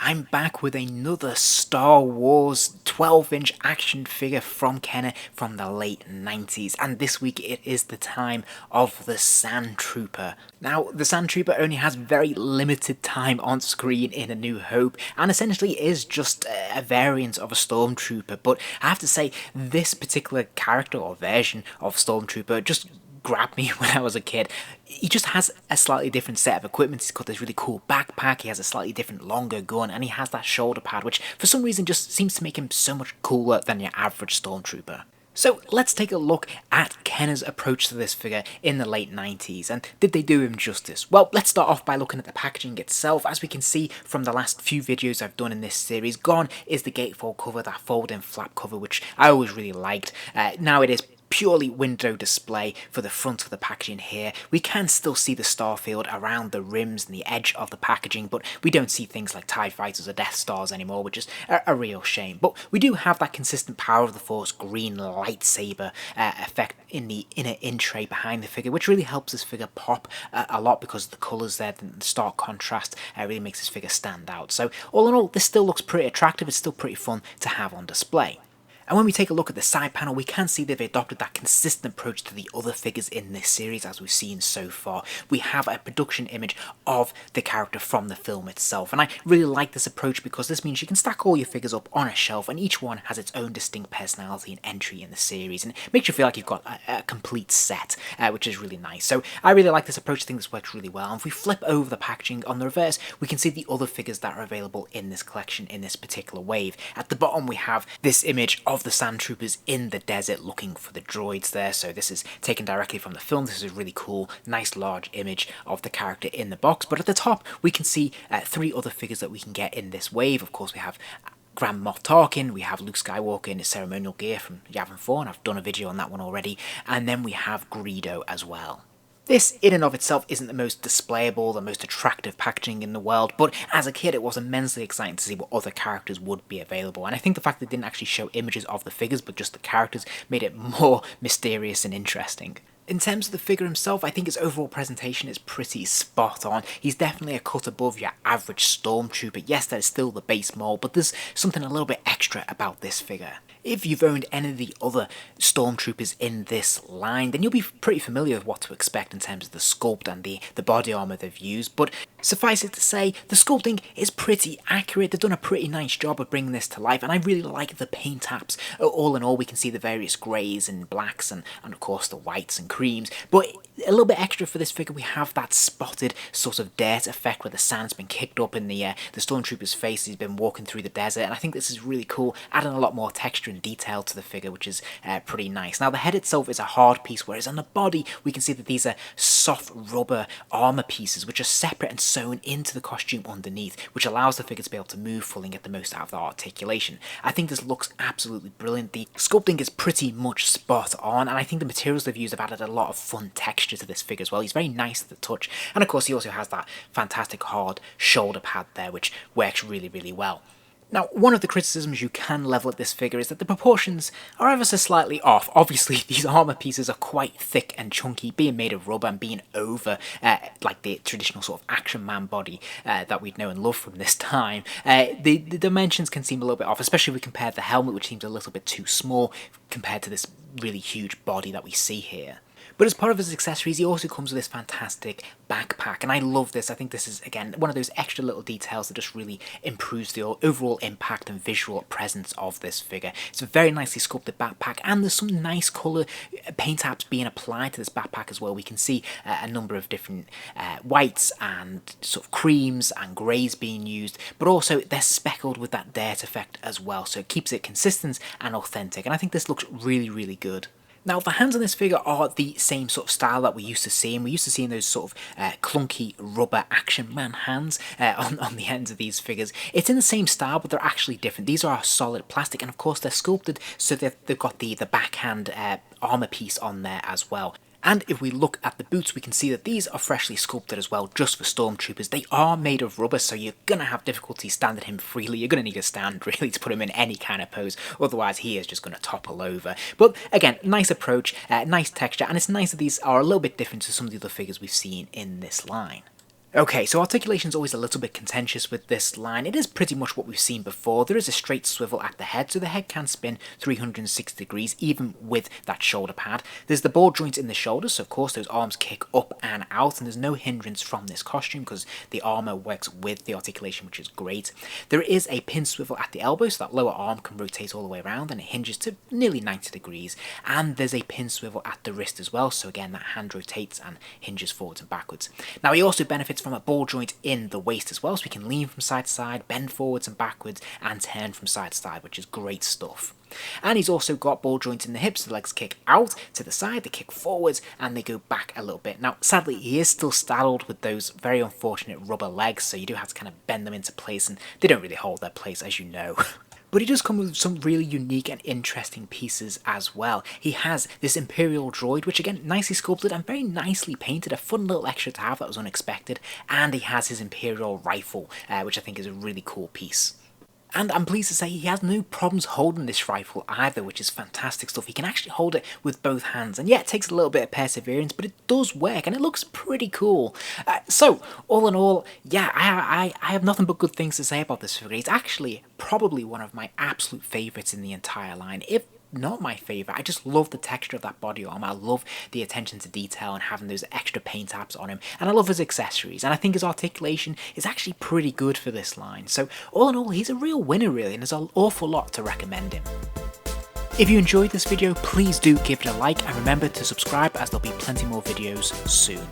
I'm back with another Star Wars 12-inch action figure from Kenner from the late 90s, and this week it is the time of the Sandtrooper. Now, the Sandtrooper only has very limited time on screen in A New Hope, and essentially is just a variant of a Stormtrooper, but I have to say, this particular character or version of Stormtrooper just grabbed me when I was a kid. He just has a slightly different set of equipment. He's got this really cool backpack, he has a slightly different longer gun, and he has that shoulder pad, which for some reason just seems to make him so much cooler than your average Stormtrooper. So let's take a look at Kenner's approach to this figure in the late 90s, and did they do him justice? Well, let's start off by looking at the packaging itself. As we can see from the last few videos I've done in this series, gone is the gatefold cover, that fold-in flap cover, which I always really liked. Now it is purely window display for the front of the packaging here. We can still see the starfield around the rims and the edge of the packaging, but we don't see things like TIE Fighters or Death Stars anymore, which is a real shame. But we do have that consistent Power of the Force green lightsaber effect in the inner in-tray behind the figure, which really helps this figure pop a lot because of the colours there, the stark contrast really makes this figure stand out. So all in all, this still looks pretty attractive, it's still pretty fun to have on display. And when we take a look at the side panel, we can see they've adopted that consistent approach to the other figures in this series as we've seen so far. We have a production image of the character from the film itself, and I really like this approach because this means you can stack all your figures up on a shelf and each one has its own distinct personality and entry in the series, and it makes you feel like you've got a complete set, which is really nice. So I really like this approach, I think this works really well. And if we flip over the packaging on the reverse, we can see the other figures that are available in this collection in this particular wave. At the bottom we have this image of the Sandtroopers in the desert looking for the droids there, so this is taken directly from the film. This is a really cool, nice large image of the character in the box, but at the top we can see three other figures that we can get in this wave. Of course we have Grand Moff Tarkin, we have Luke Skywalker in his ceremonial gear from Yavin 4, and I've done a video on that one already, and then we have Greedo as well. This, in and of itself, isn't the most displayable, the most attractive packaging in the world, but as a kid it was immensely exciting to see what other characters would be available, and I think the fact that they didn't actually show images of the figures, but just the characters, made it more mysterious and interesting. In terms of the figure himself, I think his overall presentation is pretty spot on. He's definitely a cut above your average Stormtrooper. Yes, there's still the base mold, but there's something a little bit extra about this figure. If you've owned any of the other Stormtroopers in this line, then you'll be pretty familiar with what to expect in terms of the sculpt and the body armour they've used, but suffice it to say, the sculpting is pretty accurate. They've done a pretty nice job of bringing this to life, and I really like the paint apps. All in all, we can see the various greys and blacks and of course the whites and creams, but a little bit extra for this figure, we have that spotted sort of dirt effect where the sand's been kicked up in the Stormtrooper's face as he's been walking through the desert, and I think this is really cool, adding a lot more texture and detail to the figure, which is pretty nice. Now the head itself is a hard piece, whereas on the body we can see that these are soft rubber armour pieces which are separate and sewn into the costume underneath, which allows the figure to be able to move fully and get the most out of the articulation. I think this looks absolutely brilliant. The sculpting is pretty much spot on, and I think the materials they've used have added a lot of fun texture to this figure as well. He's very nice to the touch, and of course he also has that fantastic hard shoulder pad there, which works really, really well. Now, one of the criticisms you can level at this figure is that the proportions are ever so slightly off. Obviously, these armour pieces are quite thick and chunky, being made of rubber and being over like the traditional sort of action man body that we'd know and love from this time. The dimensions can seem a little bit off, especially if we compare the helmet, which seems a little bit too small compared to this really huge body that we see here. But as part of his accessories, he also comes with this fantastic backpack, and I love this. I think this is, again, one of those extra little details that just really improves the overall impact and visual presence of this figure. It's a very nicely sculpted backpack, and there's some nice colour paint apps being applied to this backpack as well. We can see a number of different whites and sort of creams and greys being used, but also they're speckled with that dirt effect as well, so it keeps it consistent and authentic, and I think this looks really, really good. Now, the hands on this figure are the same sort of style that we used to see, and we used to see those sort of clunky rubber action man hands on the ends of these figures. It's in the same style, but they're actually different. These are solid plastic, and of course they're sculpted so that they've got the backhand armour piece on there as well. And if we look at the boots, we can see that these are freshly sculpted as well, just for Stormtroopers. They are made of rubber, so you're going to have difficulty standing him freely. You're going to need a stand, really, to put him in any kind of pose. Otherwise, he is just going to topple over. But again, nice approach, nice texture, and it's nice that these are a little bit different to some of the other figures we've seen in this line. Okay, so articulation is always a little bit contentious with this line. It is pretty much what we've seen before. There is a straight swivel at the head, so the head can spin 360 degrees, even with that shoulder pad. There's the ball joint in the shoulders, so of course those arms kick up and out, and there's no hindrance from this costume because the armour works with the articulation, which is great. There is a pin swivel at the elbow, so that lower arm can rotate all the way around, and it hinges to nearly 90 degrees. And there's a pin swivel at the wrist as well, so again that hand rotates and hinges forwards and backwards. Now he also benefits from a ball joint in the waist as well, so we can lean from side to side, bend forwards and backwards, and turn from side to side, which is great stuff. And he's also got ball joints in the hips, the legs kick out to the side, they kick forwards, and they go back a little bit. Now, sadly, he is still saddled with those very unfortunate rubber legs, so you do have to kind of bend them into place, and they don't really hold their place, as you know. But he does come with some really unique and interesting pieces as well. He has this Imperial droid, which again, nicely sculpted and very nicely painted, a fun little extra to have that was unexpected, and he has his Imperial rifle, which I think is a really cool piece. And I'm pleased to say he has no problems holding this rifle either, which is fantastic stuff. He can actually hold it with both hands, and yeah, it takes a little bit of perseverance, but it does work, and it looks pretty cool. So, all in all, yeah, I have nothing but good things to say about this figure. It's actually probably one of my absolute favourites in the entire line, if not my favourite. I just love the texture of that body armor. I love the attention to detail and having those extra paint apps on him, and I love his accessories, and I think his articulation is actually pretty good for this line. So all in all, he's a real winner really, and there's an awful lot to recommend him. If you enjoyed this video, please do give it a like, and remember to subscribe as there'll be plenty more videos soon.